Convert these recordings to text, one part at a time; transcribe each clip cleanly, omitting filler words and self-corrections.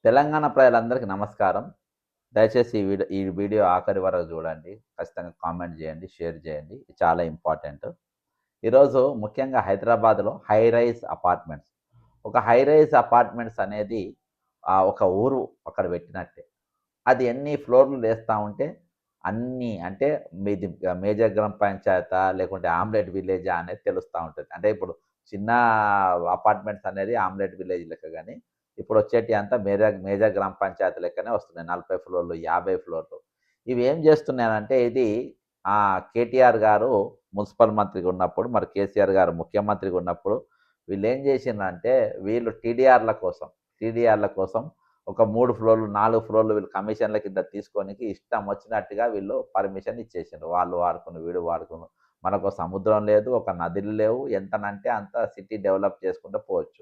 తెలంగాణ ప్రజలందరికీ నమస్కారం. దయచేసి ఈ వీడియో ఆఖరి వరకు చూడండి. ఖచ్చితంగా కామెంట్ చేయండి, షేర్ చేయండి. ఇది చాలా ఇంపార్టెంట్. ఈరోజు ముఖ్యంగా హైదరాబాద్‌లో హై రైజ్ అపార్ట్మెంట్స్. ఒక హై రైజ్ అపార్ట్మెంట్స్ అనేది ఒక ఊరు అక్కడ పెట్టినట్టే. అది ఎన్ని ఫ్లోర్‌లు లేస్తా ఉంటే అన్నీ అంటే మీది మేజర్ గ్రామ పంచాయతా లేకుంటే ఆమ్లెట్ విలేజా అనేది తెలుస్తా ఉంటది. అంటే ఇప్పుడు చిన్న అపార్ట్మెంట్స్ అనేది ఆమ్లెట్ విలేజ్ లెక్క గాని, ఇప్పుడు వచ్చేటియి అంతా మేజర్ మేజర్ గ్రామ పంచాయతీ లెక్కనే వస్తున్నాయి. 40 ఫ్లోర్‌లు, 50 ఫ్లోర్‌లు. ఇవి ఏం చేస్తున్నాయంటే ఇది కేటీఆర్ గారు మున్సిపల్ మంత్రిగా ఉన్నప్పుడు, మరి కేసీఆర్ గారు ముఖ్యమంత్రిగా ఉన్నప్పుడు వీళ్ళేం చేసిండ్రంటే వీళ్ళు టీడీఆర్‌ల కోసం ఒక 3 ఫ్లోర్‌లు, 4 ఫ్లోర్‌లు వీళ్ళు కమిషన్ల కింద తీసుకోనికి ఇష్టం వచ్చినట్టుగా వీళ్ళు పర్మిషన్ ఇచ్చేసిండ్రు. వాళ్ళు వాడుకును, వీడు వాడుకును. మనకో సముద్రం లేదు, ఒక నదులు లేవు. ఎంతనంటే అంత సిటీ డెవలప్ చేసుకుంటూ పోవచ్చు.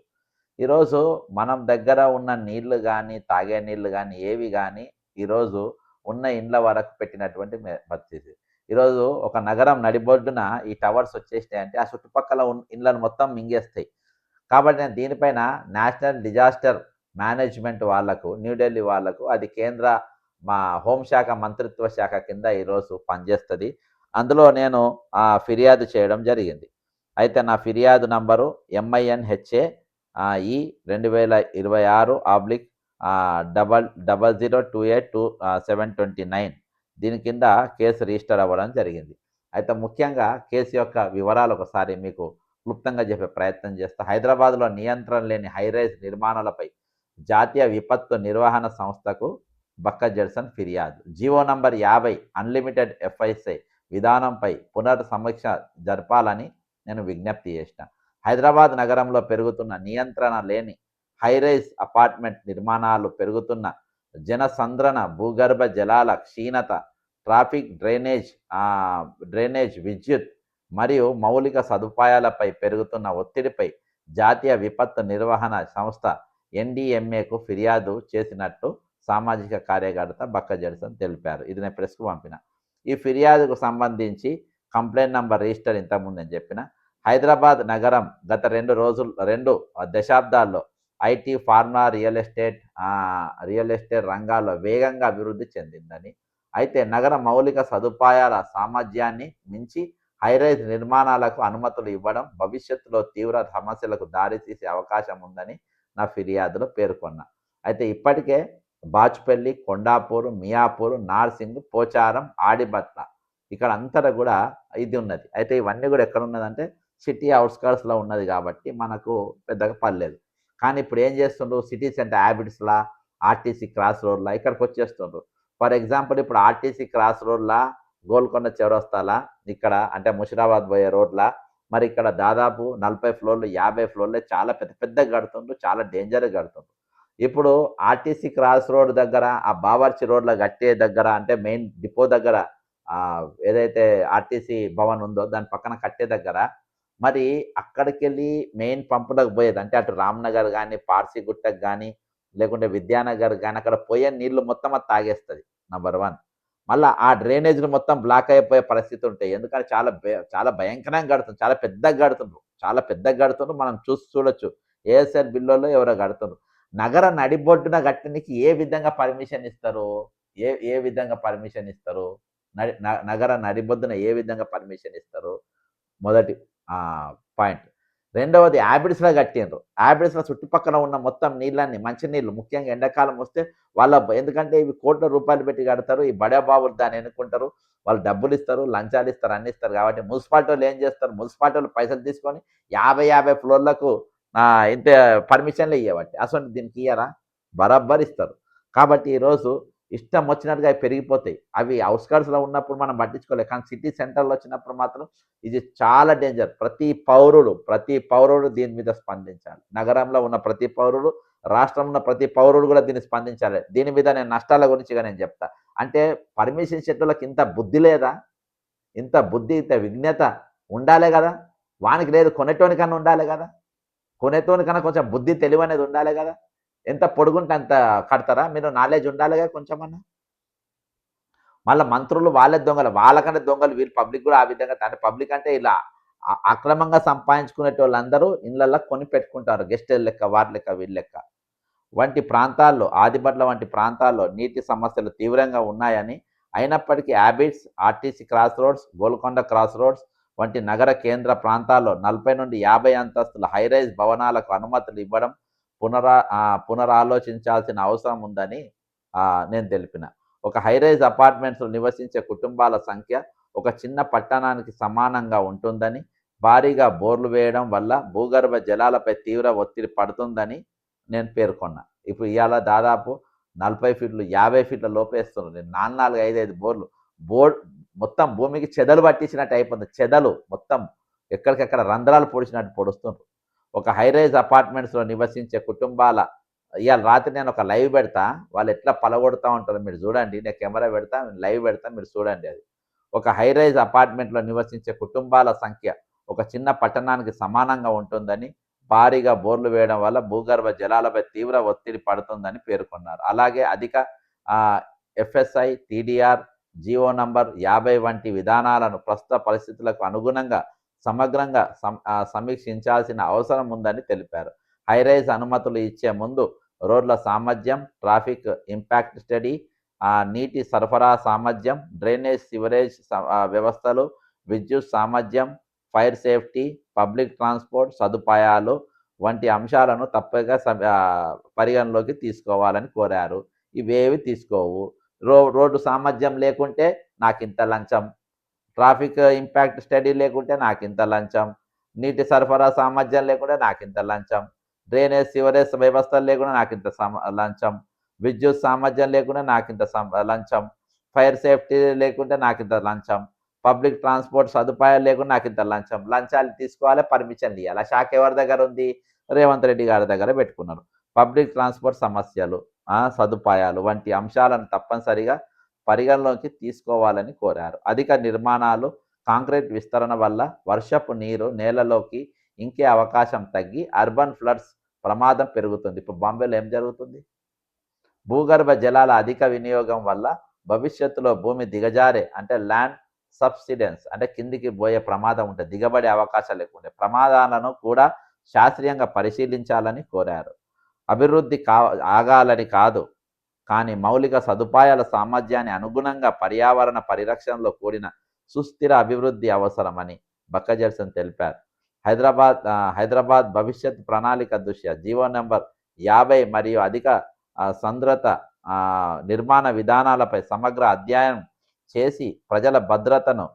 ఈరోజు మనం దగ్గర ఉన్న నీళ్లు గానీ, తాగే నీళ్లు గానీ, ఏవి గానీ ఈరోజు ఉన్న ఇండ్ల వరకు పెట్టినటువంటి పరిస్థితి. ఈరోజు ఒక నగరం నడిబొడ్డున ఈ టవర్స్ వచ్చేసినాయంటే ఆ చుట్టుపక్కల ఇండ్లను మొత్తం మింగేస్తాయి. కాబట్టి నేను దీనిపైన నేషనల్ డిజాస్టర్ మేనేజ్మెంట్ వాళ్ళకు, న్యూఢిల్లీ వాళ్ళకు అది కేంద్ర మా హోంశాఖ మంత్రిత్వ శాఖ కింద ఈరోజు పనిచేస్తుంది. అందులో నేను ఫిర్యాదు చేయడం జరిగింది. అయితే నా ఫిర్యాదు నంబరు MINHA ఈ 2026/00282729 దీని కింద కేసు రిజిస్టర్ అవ్వడం జరిగింది. అయితే ముఖ్యంగా కేసు యొక్క వివరాలు ఒకసారి మీకు క్లుప్తంగా చెప్పే ప్రయత్నం చేస్తా. హైదరాబాద్లో నియంత్రణ లేని హైరైజ్ నిర్మాణాలపై జాతీయ విపత్తు నిర్వహణ సంస్థకు బక్క జడ్సన్ ఫిర్యాదు. జీవో నంబర్ 50 అన్లిమిటెడ్ FIC విధానంపై పునర్సమీక్ష జరపాలని నేను విజ్ఞప్తి చేసిన. హైదరాబాద్ నగరంలో పెరుగుతున్న నియంత్రణ లేని హైరైజ్ అపార్ట్మెంట్ నిర్మాణాలు, పెరుగుతున్న జనసంద్రణ, భూగర్భ జలాల క్షీణత, ట్రాఫిక్ డ్రైనేజ్, విద్యుత్ మరియు మౌలిక సదుపాయాలపై పెరుగుతున్న ఒత్తిడిపై జాతీయ విపత్తు నిర్వహణ సంస్థ NDMAకు ఫిర్యాదు చేసినట్టు సామాజిక కార్యకర్త బక్క జడ్సన్ తెలిపారు. ఇది నేను ప్రెస్కు పంపిన. ఈ ఫిర్యాదుకు సంబంధించి కంప్లైంట్ నంబర్ రిజిస్టర్ ఇంతకుముందు నేను చెప్పిన. హైదరాబాద్ నగరం గత 2 దశాబ్దాల్లో IT, ఫార్మా, రియల్ ఎస్టేట్ రంగాల్లో వేగంగా అభివృద్ధి చెందిందని, అయితే నగర మౌలిక సదుపాయాల సామర్థ్యాన్ని మించి హైరైజ్ నిర్మాణాలకు అనుమతులు ఇవ్వడం భవిష్యత్తులో తీవ్ర సమస్యలకు దారితీసే అవకాశం ఉందని నా ఫిర్యాదులో పేర్కొన్నా. అయితే ఇప్పటికే బాచుపల్లి, కొండాపూర్, మియాపూర్, నార్సింగ్, పోచారం, ఆడిబట్ల ఇక్కడ అంతటా కూడా ఇది ఉన్నది. అయితే ఇవన్నీ కూడా ఎక్కడ ఉన్నదంటే సిటీ అవుట్స్కర్ట్స్లో ఉన్నది కాబట్టి మనకు పెద్దగా పర్లేదు. కానీ ఇప్పుడు ఏం చేస్తుండ్రు, సిటీ సెంటర్ హ్యాబిట్స్లా, ఆర్టీసీ క్రాస్ రోడ్లా ఇక్కడికి వచ్చేస్తుండ్రు. ఫర్ ఎగ్జాంపుల్ ఇప్పుడు ఆర్టీసీ క్రాస్ రోడ్లా, గోల్కొండ చౌరస్తాలా, ఇక్కడ అంటే ముషిరాబాద్ పోయే రోడ్లా మరి ఇక్కడ దాదాపు 40 ఫ్లోర్లు, 50 ఫ్లోర్లే చాలా పెద్ద పెద్దగా కడుతుండ్రు, చాలా డేంజర్గా కడుతుండ్రు. ఇప్పుడు ఆర్టీసీ క్రాస్ రోడ్ దగ్గర, ఆ బావర్చి రోడ్ల కట్టే దగ్గర అంటే మెయిన్ డిపో దగ్గర ఏదైతే ఆర్టీసీ భవన్ ఉందో దాని పక్కన కట్టే దగ్గర మరి అక్కడికెళ్ళి మెయిన్ పంపులకు పోయేది అంటే అటు రామ్నగర్ కానీ, పార్సీగుట్టకు కానీ, లేకుంటే విద్యానగర్ కానీ అక్కడ పోయే నీళ్లు మొత్తం అది తాగేస్తుంది. నంబర్ 1. మళ్ళా ఆ డ్రైనేజ్లు మొత్తం బ్లాక్ అయిపోయే పరిస్థితి ఉంటాయి. ఎందుకంటే చాలా భయంకరంగా కడుతుంది, చాలా పెద్దగా కడుతుండ్రు, మనం చూడొచ్చు. ASR బిల్లుల్లో ఎవరో కడుతుండ్రు. నగర నడిబొడ్డున కట్టనికి ఏ విధంగా పర్మిషన్ ఇస్తారు? ఏ విధంగా పర్మిషన్ ఇస్తారు? నగర నడిబొడ్డున ఏ విధంగా పర్మిషన్ ఇస్తారు? మొదటి పాయింట్. రెండవది హ్యాబిట్స్‌లో కట్టిండ్రు. హ్యాబిట్స్‌లో చుట్టుపక్కల ఉన్న మొత్తం నీళ్ళన్నీ మంచినీళ్ళు ముఖ్యంగా ఎండాకాలం వస్తే ఎందుకంటే ఇవి కోట్ల రూపాయలు పెట్టి కడతారు. ఈ బడా బాబులు దాన్ని ఎన్నుకుంటారు. వాళ్ళు డబ్బులు ఇస్తారు, లంచాలు ఇస్తారు, అన్ని ఇస్తారు. కాబట్టి మున్సిపాలిటీలు ఏం చేస్తారు, మున్సిపాలిటీలు పైసలు తీసుకొని 50 ఫ్లోర్లకు ఇంత పర్మిషన్లు ఇయ్యబట్టి అసలు దీనికి ఇయ్యరా? బరాబర్ ఇస్తారు. కాబట్టి ఈరోజు ఇష్టం వచ్చినట్టుగా అవి పెరిగిపోతాయి. అవి అవుట్‌స్కర్ట్స్‌లో ఉన్నప్పుడు మనం పట్టించుకోలేదు. కానీ సిటీ సెంటర్‌లో వచ్చినప్పుడు మాత్రం ఇది చాలా డేంజర్. ప్రతి పౌరుడు దీని మీద స్పందించాలి. నగరంలో ఉన్న ప్రతి పౌరుడు, రాష్ట్రంలో ఉన్న ప్రతి పౌరుడు కూడా దీన్ని స్పందించాలి. దీని మీద నేను నష్టాల గురించిగా నేను చెప్తా. అంటే పర్మిషన్ ఇచ్చేటోళ్ళకి ఇంత బుద్ధి లేదా? ఇంత బుద్ధి, ఇంత విజ్ఞత ఉండాలే కదా! వానికి లేదు, కొనేటోనికన్నా ఉండాలి కదా! కొనేటోనికన్నా కొంచెం బుద్ధి, తెలివనేది ఉండాలే కదా! ఎంత పొడుగుంటే అంత కడతారా? మీరు నాలెడ్జ్ ఉండాలిగా కొంచెమన్నా. మళ్ళా మంత్రులు వాళ్ళే దొంగలు, వాళ్ళకంటే దొంగలు వీళ్ళు. పబ్లిక్ కూడా ఆ విధంగా అంటే పబ్లిక్ అంటే ఇలా అక్రమంగా సంపాదించుకునేటోళ్ళందరూ ఇళ్ళల్లో కొని పెట్టుకుంటారు. గెస్ట్ లెక్క, వాటి లెక్క, వీళ్ళ లెక్క. వంటి ప్రాంతాల్లో ఆదిబట్ల వంటి ప్రాంతాల్లో నీటి సమస్యలు తీవ్రంగా ఉన్నాయని, అయినప్పటికీ habits, RTC cross roads, Golconda cross roads వంటి నగర కేంద్ర ప్రాంతాల్లో 40 నుండి 50 అంతస్తుల హైరైజ్ భవనాలకు అనుమతులు ఇవ్వడం పునరాలోచించాల్సిన అవసరం ఉందని నేను తెలిపిన. ఒక హైరైజ్ అపార్ట్మెంట్స్లో నివసించే కుటుంబాల సంఖ్య ఒక చిన్న పట్టణానికి సమానంగా ఉంటుందని, భారీగా బోర్లు వేయడం వల్ల భూగర్భ జలాలపై తీవ్ర ఒత్తిడి పడుతుందని నేను పేర్కొన్నా. ఇప్పుడు ఇవాళ దాదాపు 40 ఫీట్లు 50 ఫీట్ల లోపేస్తున్నారు. నేను 4, 4, 5, 5 బోర్లు మొత్తం భూమికి చెదలు పట్టించినట్టు అయిపోతుంది. చెదలు మొత్తం ఎక్కడికెక్కడ రంధ్రాలు పొడిచినట్టు పొడుస్తుండ్రు. ఒక హైరైజ్ అపార్ట్మెంట్స్లో నివసించే కుటుంబాల ఇవాళ రాత్రి నేను ఒక లైవ్ పెడతా, వాళ్ళు ఎట్లా పలగొడతా ఉంటారో మీరు చూడండి. నేను కెమెరా పెడతా, లైవ్ పెడతా, మీరు చూడండి. అది ఒక హైరైజ్ అపార్ట్మెంట్లో నివసించే కుటుంబాల సంఖ్య ఒక చిన్న పట్టణానికి సమానంగా ఉంటుందని, భారీగా బోర్లు వేయడం వల్ల భూగర్భ జలాలపై తీవ్ర ఒత్తిడి పడుతుందని పేర్కొన్నారు. అలాగే అధిక ఎఫ్ఎస్ఐ, టీడీఆర్, జీవో నంబర్ 50 వంటి విధానాలను ప్రస్తుత పరిస్థితులకు అనుగుణంగా సమగ్రంగా సమీక్షించాల్సిన అవసరం ఉందని తెలిపారు. హైరైజ్ అనుమతులు ఇచ్చే ముందు రోడ్ల సామర్థ్యం, ట్రాఫిక్ ఇంపాక్ట్ స్టడీ, నీటి సరఫరా సామర్థ్యం, డ్రైనేజ్ సివరేజ్ వ్యవస్థలు, విద్యుత్ సామర్థ్యం, ఫైర్ సేఫ్టీ, పబ్లిక్ ట్రాన్స్పోర్ట్ సదుపాయాలు వంటి అంశాలను తప్పగా పరిగణలోకి తీసుకోవాలని కోరారు. ఇవేవి తీసుకోవు. రోడ్డు సామర్థ్యం లేకుంటే నాకింత లంచం, ట్రాఫిక్ ఇంపాక్ట్ స్టడీ లేకుంటే నాకింత లంచం, నీటి సరఫరా సామర్థ్యం లేకుంటే నాకింత లంచం, డ్రైనేజ్ సివరేజ్ వ్యవస్థలు లేకుండా నాకింత లంచం, విద్యుత్ సామర్థ్యం లేకుండా నాకింత లంచం, ఫైర్ సేఫ్టీ లేకుంటే నాకింత లంచం, పబ్లిక్ ట్రాన్స్పోర్ట్ సదుపాయాలు లేకుండా నాకింత లంచం. లంచాలు తీసుకోవాలి, పర్మిషన్లు ఇవ్వాలి. ఆ శాఖ ఎవరి దగ్గర ఉంది? రేవంత్ రెడ్డి గారి దగ్గర పెట్టుకున్నారు. పబ్లిక్ ట్రాన్స్పోర్ట్ సమస్యలు, సదుపాయాలు వంటి అంశాలను తప్పనిసరిగా పరిగణలోకి తీసుకోవాలని కోరారు. అధిక నిర్మాణాలు, కాంక్రీట్ విస్తరణ వల్ల వర్షపు నీరు నేలలోకి ఇంకే అవకాశం తగ్గి అర్బన్ ఫ్లడ్స్ ప్రమాదం పెరుగుతుంది. ఇప్పుడు బాంబేలో ఏం జరుగుతుంది? భూగర్భ జలాల అధిక వినియోగం వల్ల భవిష్యత్తులో భూమి దిగజారే అంటే ల్యాండ్ సబ్సిడెన్స్ అంటే కిందికి పోయే ప్రమాదం ఉంటుంది, దిగబడే అవకాశాలు ఎక్కువ ఉంటాయి. ప్రమాదాలను కూడా శాస్త్రీయంగా పరిశీలించాలని కోరారు. అభివృద్ధి ఆగాలని కాదు, కానీ మౌలిక సదుపాయాల సామర్థ్యాన్ని అనుగుణంగా పర్యావరణ పరిరక్షణలో కూడిన సుస్థిర అభివృద్ధి అవసరమని బక్కజర్సన్ తెలిపారు. హైదరాబాద్ భవిష్యత్ ప్రణాళిక దృష్ట్యా జీవో నంబర్ 50 మరియు అధిక సంద్రత నిర్మాణ విధానాలపై సమగ్ర అధ్యయనం చేసి ప్రజల భద్రతను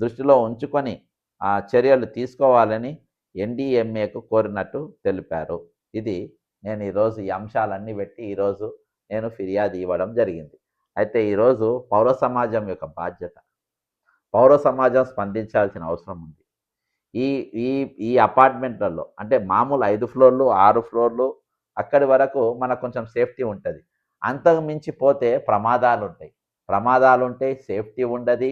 దృష్టిలో ఉంచుకొని చర్యలు తీసుకోవాలని ఎన్డీఎంఏకు కోరినట్టు తెలిపారు. ఇది నేను ఈరోజు ఈ అంశాలన్నీ పెట్టి ఈరోజు నేను ఫిర్యాదు ఇవ్వడం జరిగింది. అయితే ఈరోజు పౌర సమాజం యొక్క బాధ్యత, పౌర సమాజం స్పందించాల్సిన అవసరం ఉంది. ఈ ఈ ఈ అపార్ట్మెంట్లలో అంటే మామూలు 5 ఫ్లోర్లు 6 ఫ్లోర్లు అక్కడి వరకు మనకు కొంచెం సేఫ్టీ ఉంటుంది. అంతకు మించి పోతే ప్రమాదాలు ఉంటాయి, సేఫ్టీ ఉండదు,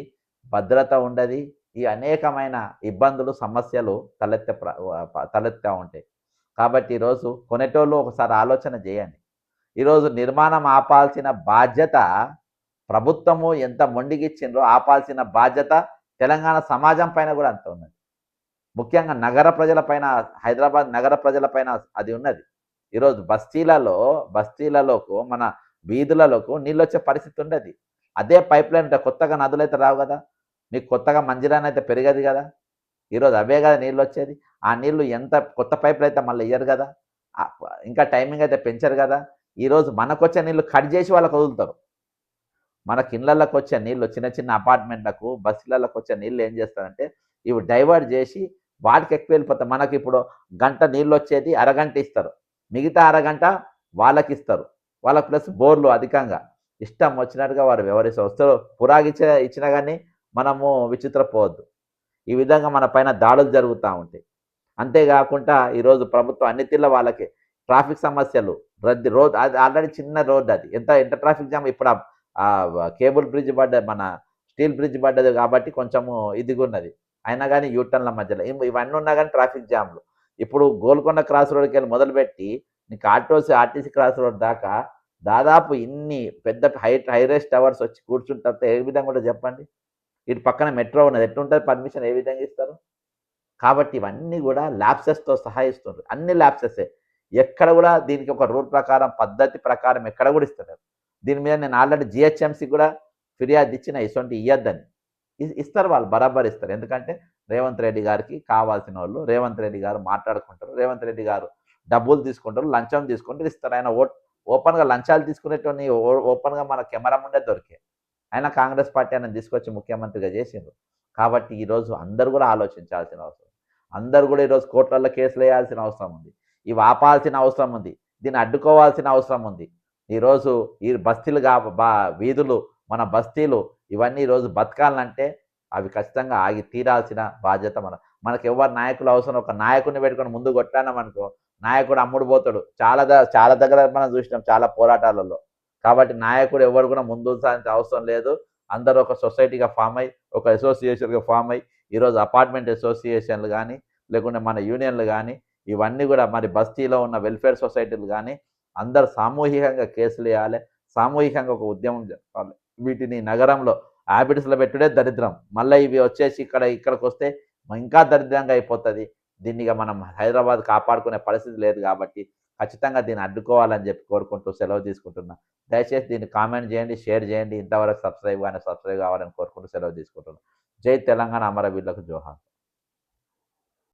భద్రత ఉండదు. ఈ అనేకమైన ఇబ్బందులు, సమస్యలు తలెత్తా ఉంటాయి. కాబట్టి ఈరోజు కొనేటోళ్ళు ఒకసారి ఆలోచన చేయండి. ఈరోజు నిర్మాణం ఆపాల్సిన బాధ్యత ప్రభుత్వము ఎంత మొండిగిచ్చిండ్రో ఆపాల్సిన బాధ్యత తెలంగాణ సమాజం పైన కూడా అంత ఉన్నది. ముఖ్యంగా నగర ప్రజలపైన, హైదరాబాద్ నగర ప్రజలపైన అది ఉన్నది. ఈరోజు బస్తీలలోకి మన వీధులలోకి నీళ్ళు వచ్చే పరిస్థితి ఉండదు. అదే పైప్ లైన్ కొత్తగా నదులు అయితే రావు కదా, నీకు కొత్తగా మంజిరాని అయితే పెరగదు కదా. ఈరోజు అవే కదా నీళ్ళు వచ్చేది. ఆ నీళ్ళు ఎంత కొత్త పైపులు అయితే మళ్ళీ ఇయ్యరు కదా, ఇంకా టైమింగ్ అయితే పెంచరు కదా. ఈరోజు మనకు వచ్చే నీళ్ళు కట్ చేసి వాళ్ళకి వదులుతారు. మనకి ఇళ్ళకి వచ్చే నీళ్ళు, చిన్న చిన్న అపార్ట్మెంట్లకు బస్సులకు వచ్చే నీళ్ళు ఏం చేస్తారంటే ఇవి డైవర్ట్ చేసి వాటికి ఎక్కువ వెళ్ళిపోతాయి. మనకి ఇప్పుడు గంట నీళ్ళు వచ్చేది అరగంట ఇస్తారు, మిగతా అరగంట వాళ్ళకి ఇస్తారు. వాళ్ళకి ప్లస్ బోర్లు అధికంగా ఇష్టం వచ్చినట్టుగా వారు వ్యవహరిస్తూ వస్తారు. ఇచ్చినా కానీ మనము విచిత్రపోవద్దు. ఈ విధంగా మన పైన దాడులు జరుగుతూ ఉంటాయి. అంతేకాకుండా ఈరోజు ప్రభుత్వం అన్ని తీర్ల వాళ్ళకి ట్రాఫిక్ సమస్యలు, రద్దీ రోడ్ అది ఆల్రెడీ చిన్న రోడ్, అది ఎంత ట్రాఫిక్ జామ్. ఇప్పుడు కేబుల్ బ్రిడ్జ్ మన స్టీల్ బ్రిడ్జ్ పడ్డది కాబట్టి కొంచెము ఇదిగా ఉన్నది. అయినా కానీ యూటర్న్ల మధ్యలో ఇవన్నీ ఉన్నా కానీ ట్రాఫిక్ జామ్లు. ఇప్పుడు గోల్కొండ క్రాస్ రోడ్కి వెళ్ళి మొదలుపెట్టి నీకు ఆర్టీసీ క్రాస్ రోడ్ దాకా దాదాపు ఇన్ని పెద్ద హైరేస్ టవర్స్ వచ్చి కూర్చుంటే ఏ విధంగా కూడా చెప్పండి. ఇటు పక్కన మెట్రో ఉన్నది, ఎట్లుంటుంది పర్మిషన్ ఏ విధంగా ఇస్తారు? కాబట్టి ఇవన్నీ కూడా ల్యాప్సెస్తో సహా ఇస్తున్నారు. అన్ని ల్యాప్సెసే. ఎక్కడ కూడా దీనికి ఒక రూల్ ప్రకారం, పద్ధతి ప్రకారం ఎక్కడ కూడా ఇస్తలేరు. దీని మీద నేను ఆల్రెడీ జీహెచ్ఎంసీకి కూడా ఫిర్యాదు ఇచ్చిన ఇసొంటియి ఇయ్యొద్దని. ఇస్తారు వాళ్ళు బరాబర్ ఇస్తారు. ఎందుకంటే రేవంత్ రెడ్డి గారికి కావాల్సినోళ్ళు, రేవంత్ రెడ్డి గారు మాట్లాడుకుంటారు. రేవంత్ రెడ్డి గారు డబ్బులు తీసుకుంటారు, లంచం తీసుకుంటారు, ఇస్తారు. ఆయన ఓపెన్‌గా లంచాలు తీసుకునేటోడిని ఓపెన్‌గా మన కెమెరా ముందే దొరికాయి. అయినా కాంగ్రెస్ పార్టీ ఆయనను తీసుకొచ్చి ముఖ్యమంత్రిగా చేసిండ్రు. కాబట్టి ఈరోజు అందరూ కూడా ఆలోచించాల్సిన అవసరం. అందరూ కూడా ఈరోజు కోర్టులలో కేసులేయాల్సిన అవసరం ఉంది. ఇవి ఆపాల్సిన అవసరం ఉంది. దీన్ని అడ్డుకోవాల్సిన అవసరం ఉంది. ఈరోజు ఈ బస్తీలు వీధులు, మన బస్తీలు ఇవన్నీ ఈరోజు బతకాలంటే అవి ఖచ్చితంగా ఆగి తీరాల్సిన బాధ్యత మనకెవ్వరు నాయకులు అవసరం. ఒక నాయకుడిని పెట్టుకొని ముందు కొట్లాడినామనుకో, నాయకుడు అమ్ముడు పోతాడు. చాలా దగ్గర మనం చూసినాం చాలా పోరాటాలలో. కాబట్టి నాయకుడు ఎవరు కూడా ముందు ఉంచాల్సిన అవసరం లేదు. అందరూ ఒక సొసైటీగా ఫామ్ అయ్యి, ఒక అసోసియేషన్‌గా ఫామ్ అయ్యి, ఈరోజు అపార్ట్మెంట్ అసోసియేషన్‌లు గానీ, లేకుంటే మన యూనియన్‌లు గానీ, ఇవన్నీ గూడా మరి బస్తీలో ఉన్న వెల్‌ఫేర్ సొసైటీలు గానీ, అందరూ సామూహికంగా కేసులేయాలె. సామూహికంగా ఒక ఉద్యమం జరపాలి. వీటిని నగరంలో హ్యాబిట్స్‌లో పెట్టుడే దరిద్రం. మళ్ళా ఇవి వచ్చేసి ఇక్కడికొస్తే ఇంకా దరిద్రంగా అయిపోతది. దీన్నిగ మనం హైదరాబాద్ కాపాడుకునే పరిస్థితి లేదు గాబట్టి, ఖచ్చితంగా దీన్ని అడ్డుకోవాలని జెప్పి కోరుకుంటూ సెలవు తీసుకుంటున్నా. దయచేసి దీన్ని కామెంట్ చేయండి, షేర్ చేయండి. ఇంతవరకు సబ్స్క్రైబ్ కావాలని కోరుకుంటూ సెలవు తీసుకుంటున్నాను. జై తెలంగాణ! అమరవీరులకు జోహార్.